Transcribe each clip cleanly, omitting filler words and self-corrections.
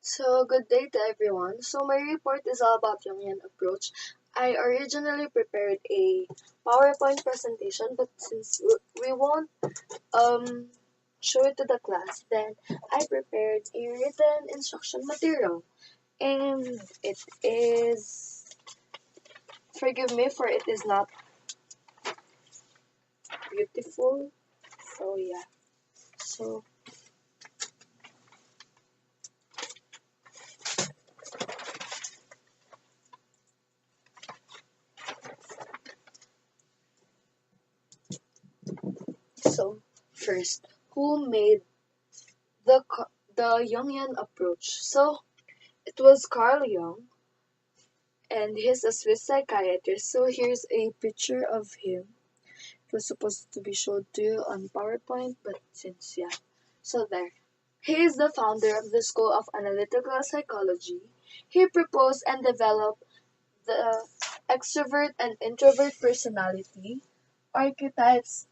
So, good day to everyone. So, my report is all about Jungian approach. I originally prepared a PowerPoint presentation, but since we won't um, show it to the class, then I prepared a written instruction material. And it is, forgive me for it is not beautiful. So, yeah. So, so first, who made the Jungian approach? So, it was Carl Jung, and he's a Swiss psychiatrist. So here's a picture of him. It was supposed to be showed to you on PowerPoint, but since, yeah. So there. He is the founder of the School of Analytical Psychology. He proposed and developed the extrovert and introvert personality, archetypes,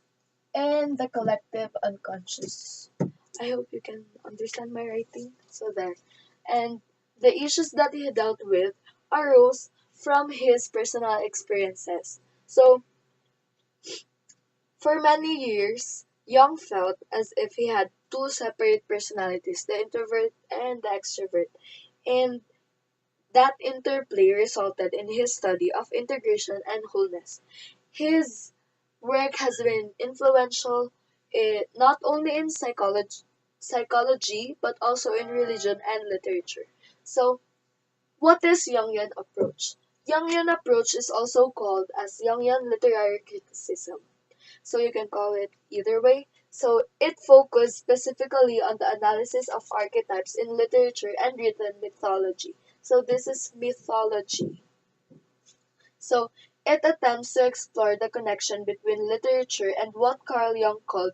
and the collective unconscious. I hope you can understand my writing. So there. And the issues that he dealt with arose from his personal experiences. So for many years, Young felt as if he had two separate personalities, the introvert and the extrovert. And that interplay resulted in his study of integration and wholeness. His work has been influential not only in psychology but also in religion and literature. So, what is Jungian approach? Jungian approach is also called as Jungian literary criticism. So you can call it either way. So it focused specifically on the analysis of archetypes in literature and written mythology. So this is mythology. So it attempts to explore the connection between literature and what Carl Jung called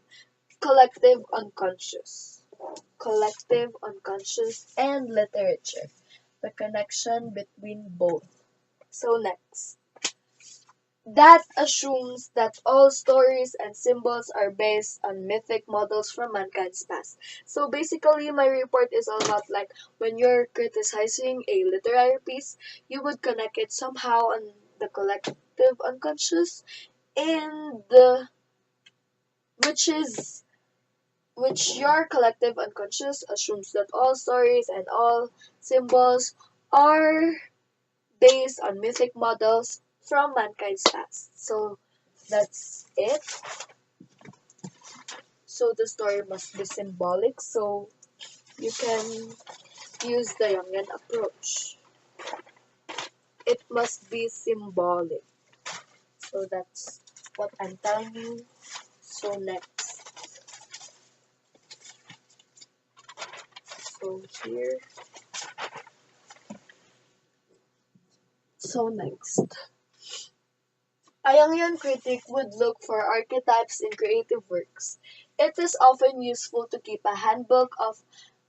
collective unconscious. Collective unconscious and literature. The connection between both. So next. That assumes that all stories and symbols are based on mythic models from mankind's past. So basically, my report is all about like when you're criticizing a literary piece, you would connect it somehow on the collective unconscious and the which is which your collective unconscious assumes that all stories and all symbols are based on mythic models from mankind's past. So that's it. So the story must be symbolic. So you can use the Jungian approach. It must be symbolic. So that's what I'm telling you. So next. So here. So next. A Jungian critic would look for archetypes in creative works. It is often useful to keep a handbook of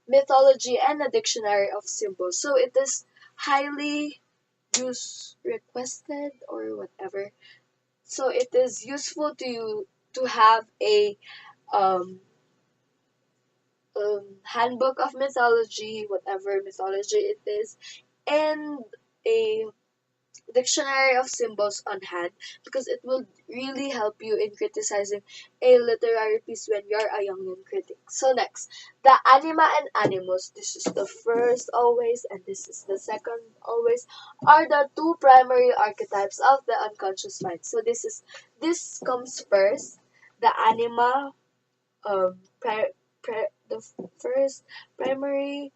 mythology and a dictionary of symbols. So it is highly requested or whatever. So it is useful to you to have a um, handbook of mythology, whatever mythology it is, and a dictionary of symbols on hand because it will really help you in criticizing a literary piece when you're a Jungian critic. So next, the anima and animus, this is the first always and this is the second always, are the two primary archetypes of the unconscious mind. So this comes first, the anima, the first primary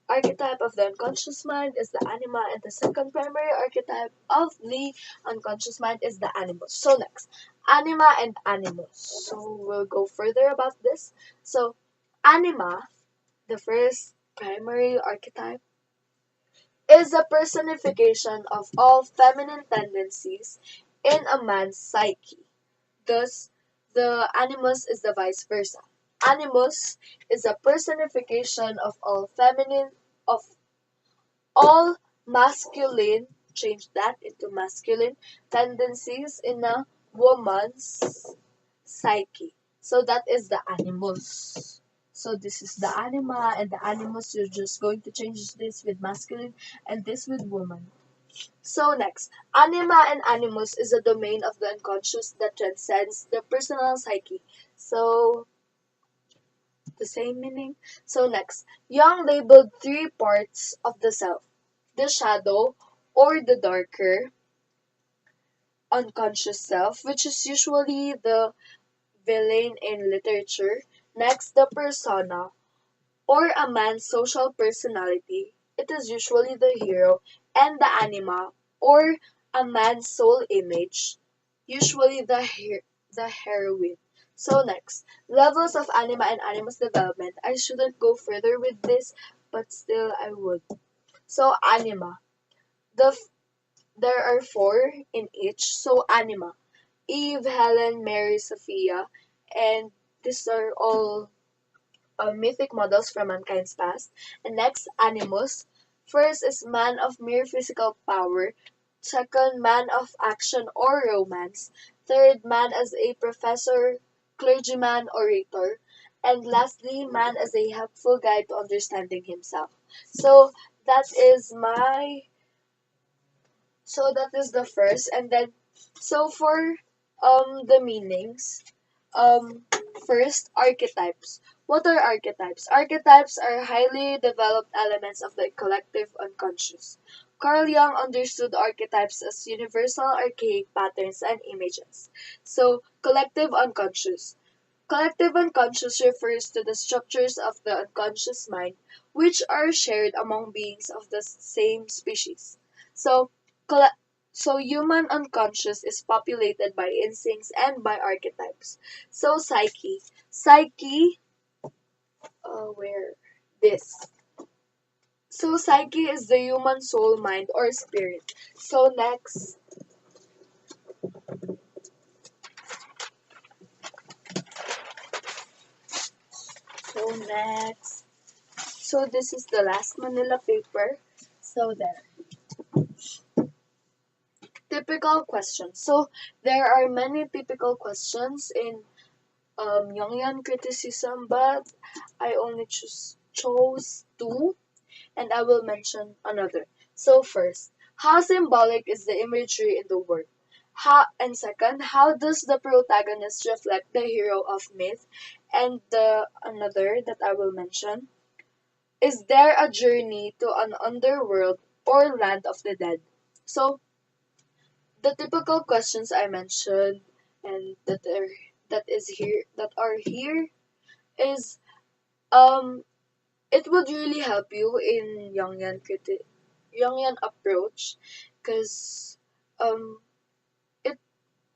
archetype of the unconscious mind is the anima, and the second primary archetype of the unconscious mind is the animus. So next, anima and animus. So we'll go further about this. So anima, the first primary archetype, is a personification of all feminine tendencies in a man's psyche. Thus, the animus is the vice versa. Animus is a personification of of all masculine, change that into masculine tendencies in a woman's psyche. So that is the animus. So this is the anima and the animus. You're just going to change this with masculine and this with woman. So next, anima and animus is a domain of the unconscious that transcends the personal psyche. So the same meaning. So next, Jung labeled three parts of the self: the shadow or the darker unconscious self, which is usually the villain in literature. Next, the persona or a man's social personality. It is usually the hero, and the anima or a man's soul image, usually the heroine. So next, levels of anima and animus development. I shouldn't go further with this, but still I would. So anima. The there are four in each. So anima. Eve, Helen, Mary, Sophia, and these are all mythic models from mankind's past. And next, animus. First is man of mere physical power. Second, man of action or romance. Third, man as a professor, clergyman, orator. And lastly, man as a helpful guide to understanding himself. So that is my so that is the first, and then so for the meanings, um first, archetypes. What are archetypes? Archetypes are highly developed elements of the collective unconscious. Carl Jung understood archetypes as universal archaic patterns and images. So, collective unconscious. Collective unconscious refers to the structures of the unconscious mind which are shared among beings of the same species. So, colle- so human unconscious is populated by instincts and by archetypes. So psyche. Psyche, where? This. So psyche is the human soul, mind, or spirit. So next, so next. So this is the last Manila paper. So there. Typical questions. So there are many typical questions in Jungian criticism, but I only chose two, and I will mention another. So first, how symbolic is the imagery in the work? And second, how does the protagonist reflect the hero of myth? And the another that I will mention, is there a journey to an underworld or land of the dead? So the typical questions I mentioned and that are here is it would really help you in Jungian approach because um it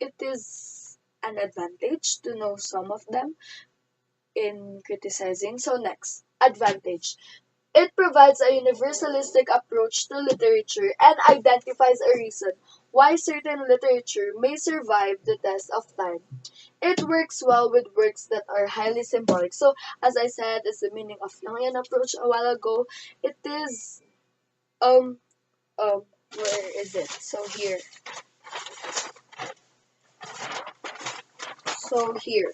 it is an advantage to know some of them in criticizing. So next, advantage. It provides a universalistic approach to literature and identifies a reason why certain literature may survive the test of time. It works well with works that are highly symbolic. So, as I said, is the meaning of Jungian approach a while ago. It is um um where is it? So here. So here.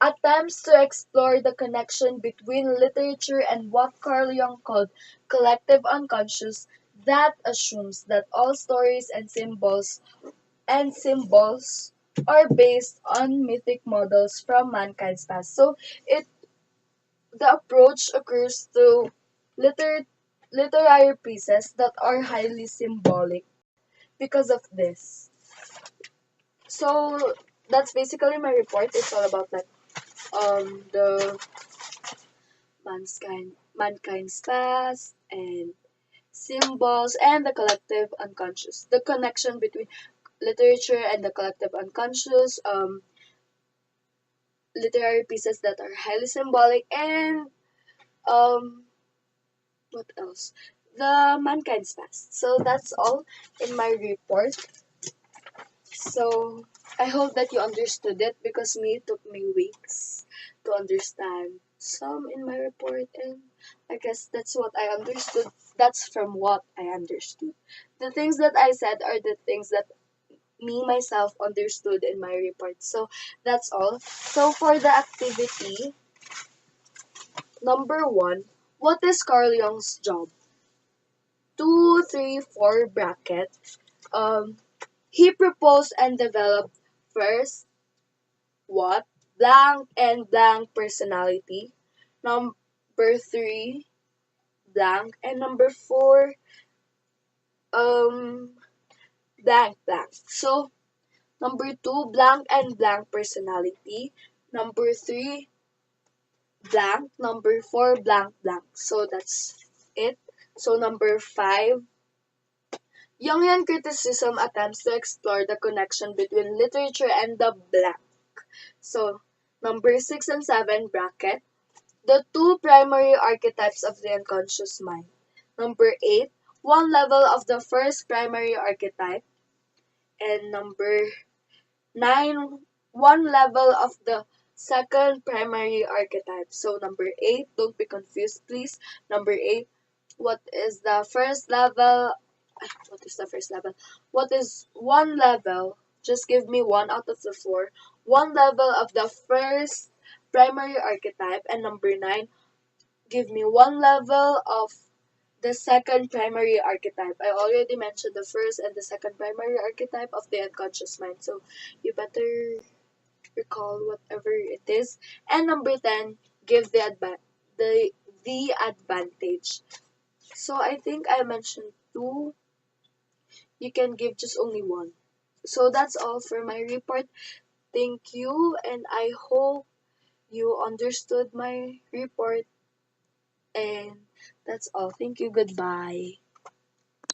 Attempts to explore the connection between literature and what Carl Jung called collective unconscious that assumes that all stories and symbols are based on mythic models from mankind's past. So it the approach occurs through liter- literary pieces that are highly symbolic because of this. So that's basically my report. It's all about like the mankind's past and symbols and the collective unconscious. The connection between literature and the collective unconscious, literary pieces that are highly symbolic, and um, what else? The mankind's past. So that's all in my report. So I hope that you understood it because me it took me weeks to understand some in my report, and I guess that's what I understood. That's from what I understood. The things that I said are the things that me myself understood in my report. So that's all. So for the activity, number 1, what is Carl Jung's job? 2, 3, 4 bracket. Um, he proposed and developed first what? Blank and blank personality. Number 3, blank. And number 4, um, blank, blank. So, number 2, blank and blank personality. Number 3, blank. Number 4, blank, blank. So, that's it. So, number 5, Jungian criticism attempts to explore the connection between literature and the blank. So, number 6 and 7 bracket, the two primary archetypes of the unconscious mind. Number 8, one level of the first primary archetype. And number 9, one level of the second primary archetype. So number 8, don't be confused please. Number 8, what is the first level? What is the first level? What is one level? Just give me one out of the 4. One level of the first primary archetype. And number 9, give me one level of the second primary archetype. I already mentioned the first and the second primary archetype of the unconscious mind. So you better recall whatever it is. And number 10, give the advantage. So I think I mentioned 2. You can give just only 1. So that's all for my report. Thank you, and I hope you understood my report. And that's all. Thank you. Goodbye.